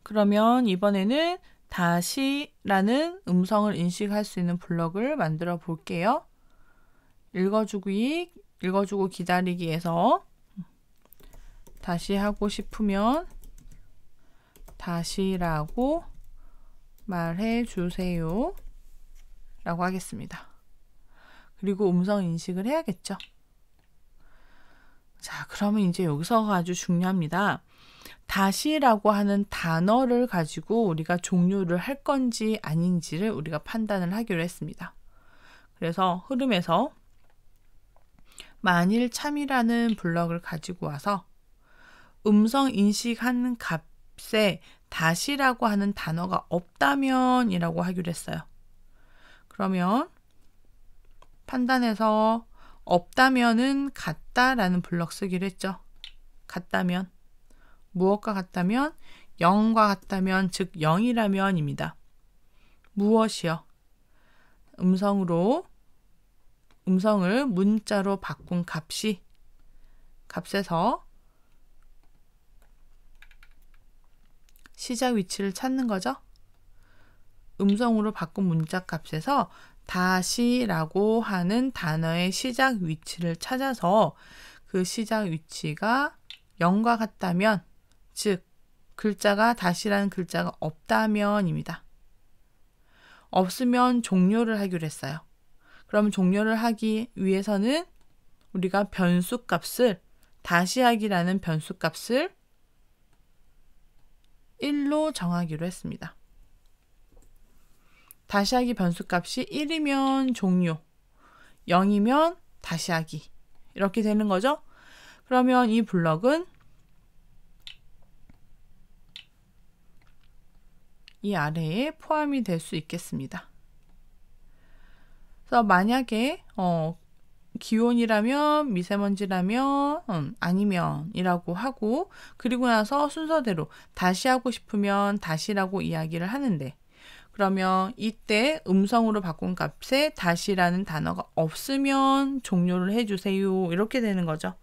그러면 이번에는 다시라는 음성을 인식할 수 있는 블럭을 만들어 볼게요. 읽어주고 기다리기에서 다시 하고 싶으면 다시라고 말해주세요 라고 하겠습니다. 그리고 음성 인식을 해야겠죠. 자, 그러면 이제 여기서가 아주 중요합니다. 다시라고 하는 단어를 가지고 우리가 종료를 할 건지 아닌지를 우리가 판단을 하기로 했습니다. 그래서 흐름에서 만일 참이라는 블럭을 가지고 와서 음성 인식하는 값에 다시라고 하는 단어가 없다면 이라고 하기로 했어요. 그러면 판단해서 없다면은 같다라는 블럭 쓰기로 했죠. 같다면 무엇과 같다면 0과 같다면 즉 0이라면 입니다. 무엇이요? 음성을 문자로 바꾼 값에서 시작 위치를 찾는 거죠. 음성으로 바꾼 문자 값에서 다시라고 하는 단어의 시작 위치를 찾아서 그 시작 위치가 0과 같다면 즉 글자가 다시라는 글자가 없다면입니다. 없으면 종료를 하기로 했어요. 그럼 종료를 하기 위해서는 우리가 변수값을 다시하기라는 변수값을 1로 정하기로 했습니다. 다시하기 변수값이 1이면 종료, 0이면 다시하기 이렇게 되는 거죠. 그러면 이 블럭은 이 아래에 포함이 될 수 있겠습니다. 그래서 만약에 기온이라면 미세먼지라면 아니면 이라고 하고 그리고 나서 순서대로 다시 하고 싶으면 다시라고 이야기를 하는데 그러면 이때 음성으로 바꾼 값에 다시라는 단어가 없으면 종료를 해주세요 이렇게 되는 거죠.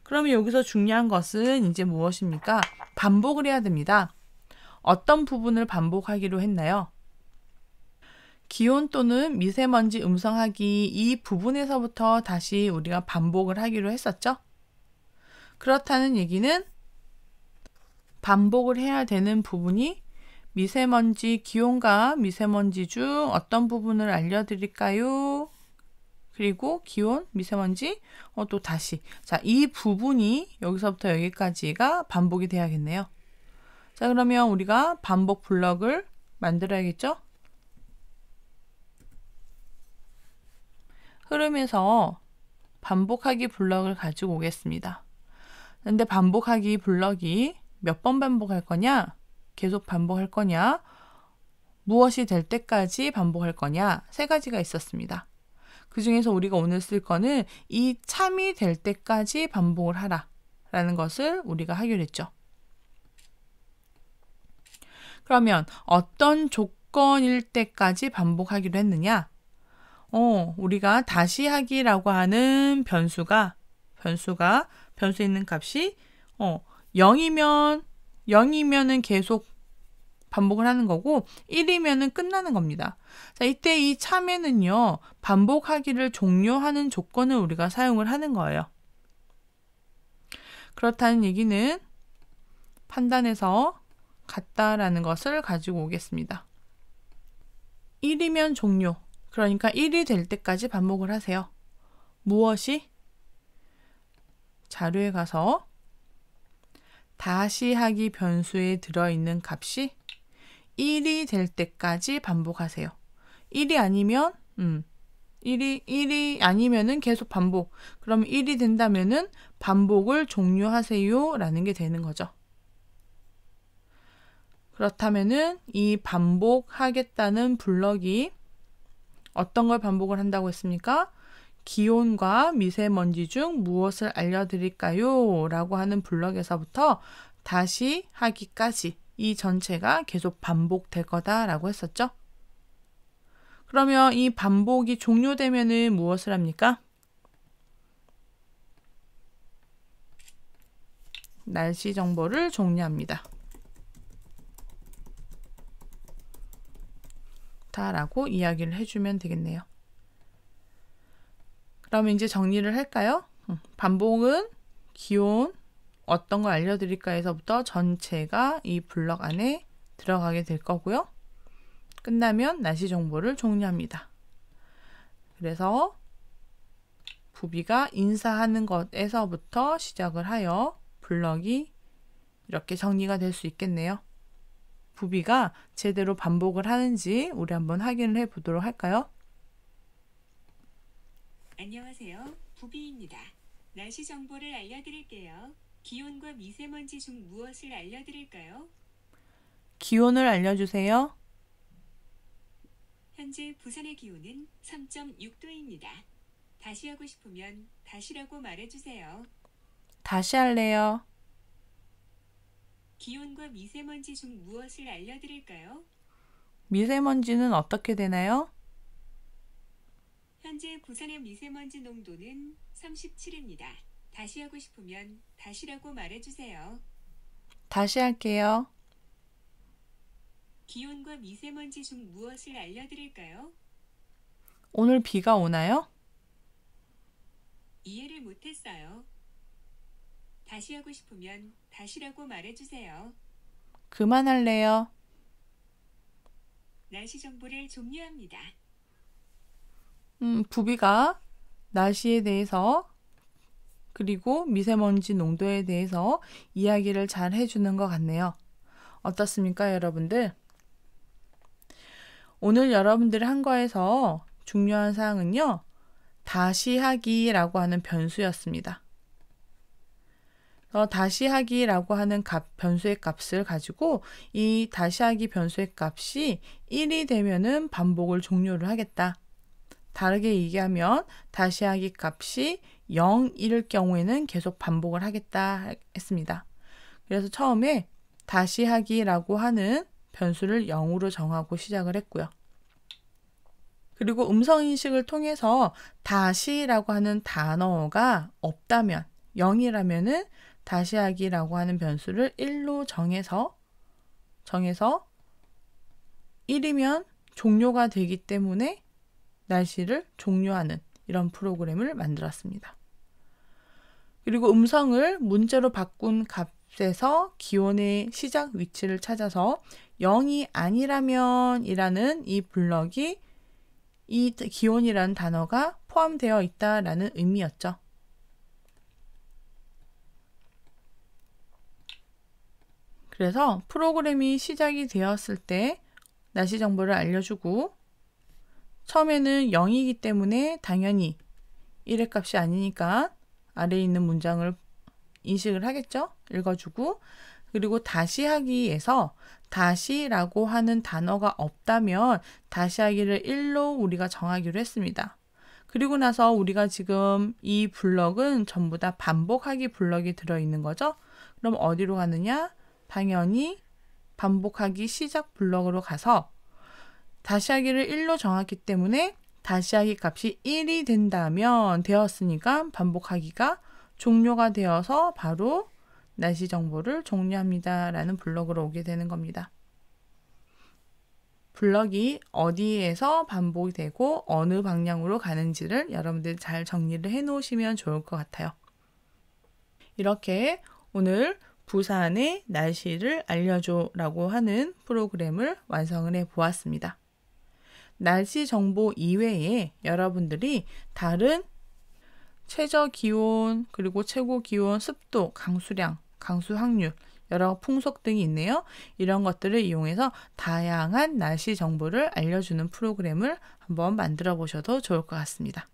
그러면 여기서 중요한 것은 이제 무엇입니까? 반복을 해야 됩니다. 어떤 부분을 반복하기로 했나요? 기온 또는 미세먼지 음성하기 이 부분에서부터 다시 우리가 반복을 하기로 했었죠. 그렇다는 얘기는 반복을 해야 되는 부분이 미세먼지, 기온과 미세먼지 중 어떤 부분을 알려드릴까요? 그리고 기온, 미세먼지, 또 다시. 자, 이 부분이 여기서부터 여기까지가 반복이 돼야겠네요. 자, 그러면 우리가 반복 블럭을 만들어야겠죠? 흐름에서 반복하기 블럭을 가지고 오겠습니다. 근데 반복하기 블럭이 몇 번 반복할 거냐? 계속 반복할 거냐? 무엇이 될 때까지 반복할 거냐? 세 가지가 있었습니다. 그 중에서 우리가 오늘 쓸 거는 이 참이 될 때까지 반복을 하라 라는 것을 우리가 하기로 했죠. 그러면 어떤 조건일 때까지 반복하기로 했느냐? 우리가 다시 하기라고 하는 변수에 있는 값이 0이면은 계속 반복을 하는 거고 1이면은 끝나는 겁니다. 자, 이때 이 참에는요. 반복하기를 종료하는 조건을 우리가 사용을 하는 거예요. 그렇다는 얘기는 판단해서 같다라는 것을 가지고 오겠습니다. 1이면 종료. 그러니까 1이 될 때까지 반복을 하세요. 무엇이? 자료에 가서 다시 하기 변수에 들어있는 값이 1이 될 때까지 반복하세요. 1이 아니면 1이 아니면은 계속 반복. 그럼 1이 된다면은 반복을 종료하세요 라는 게 되는 거죠. 그렇다면은 이 반복하겠다는 블럭이 어떤 걸 반복을 한다고 했습니까? 기온과 미세먼지 중 무엇을 알려드릴까요? 라고 하는 블럭에서부터 다시 하기까지 이 전체가 계속 반복될 거다라고 했었죠. 그러면 이 반복이 종료되면은 무엇을 합니까? 날씨 정보를 종료합니다. 좋다라고 이야기를 해주면 되겠네요. 그럼 이제 정리를 할까요? 반복은 기온, 어떤 걸 알려드릴까에서부터 전체가 이 블럭 안에 들어가게 될 거고요. 끝나면 날씨 정보를 종료합니다. 그래서 부비가 인사하는 것에서부터 시작을 하여 블럭이 이렇게 정리가 될 수 있겠네요. 부비가 제대로 반복을 하는지 우리 한번 확인을 해 보도록 할까요? 안녕하세요. 부비입니다. 날씨 정보를 알려드릴게요. 기온과 미세먼지 중 무엇을 알려드릴까요? 기온을 알려주세요. 현재 부산의 기온은 3.6도입니다. 다시 하고 싶으면 다시라고 말해주세요. 다시 할래요. 기온과 미세먼지 중 무엇을 알려드릴까요? 미세먼지는 어떻게 되나요? 현재 부산의 미세먼지 농도는 37입니다. 다시 하고 싶으면 다시라고 말해주세요. 다시 할게요. 기온과 미세먼지 중 무엇을 알려드릴까요? 오늘 비가 오나요? 이해를 못했어요. 다시 하고 싶으면 다시라고 말해주세요. 그만할래요. 날씨 정보를 종료합니다. 부비가 날씨에 대해서 그리고 미세먼지 농도에 대해서 이야기를 잘 해주는 것 같네요. 어떻습니까, 여러분들? 오늘 여러분들이 한 거에서 중요한 사항은요, 다시 하기라고 하는 변수였습니다. 다시 하기라고 하는 변수의 값을 가지고 이 다시 하기 변수의 값이 1이 되면은 반복을 종료를 하겠다. 다르게 얘기하면 다시 하기 값이 0일 경우에는 계속 반복을 하겠다 했습니다. 그래서 처음에 다시 하기라고 하는 변수를 0으로 정하고 시작을 했고요. 그리고 음성인식을 통해서 다시라고 하는 단어가 없다면 0이라면은 다시 하기라고 하는 변수를 1로 정해서 1이면 종료가 되기 때문에 날씨를 종료하는 이런 프로그램을 만들었습니다. 그리고 음성을 문자로 바꾼 값에서 기온의 시작 위치를 찾아서 0이 아니라면 이라는 이 블럭이 이 기온이라는 단어가 포함되어 있다라는 의미였죠. 그래서 프로그램이 시작이 되었을 때 날씨 정보를 알려주고 처음에는 0이기 때문에 당연히 1의 값이 아니니까 아래에 있는 문장을 인식을 하겠죠. 읽어주고 그리고 다시 하기에서 다시라고 하는 단어가 없다면 다시 하기를 1로 우리가 정하기로 했습니다. 그리고 나서 우리가 지금 이 블럭은 전부 다 반복하기 블럭이 들어있는 거죠. 그럼 어디로 가느냐? 당연히 반복하기 시작 블럭으로 가서 다시 하기를 1로 정했기 때문에 다시 하기 값이 1이 된다면 되었으니까 반복하기가 종료가 되어서 바로 날씨 정보를 종료합니다 라는 블럭으로 오게 되는 겁니다. 블럭이 어디에서 반복이 되고 어느 방향으로 가는지를 여러분들이 잘 정리를 해 놓으시면 좋을 것 같아요. 이렇게 오늘 부산의 날씨를 알려줘 라고 하는 프로그램을 완성을 해 보았습니다. 날씨 정보 이외에 여러분들이 다른 최저 기온, 그리고 최고 기온, 습도, 강수량, 강수 확률, 여러 풍속 등이 있네요. 이런 것들을 이용해서 다양한 날씨 정보를 알려주는 프로그램을 한번 만들어 보셔도 좋을 것 같습니다.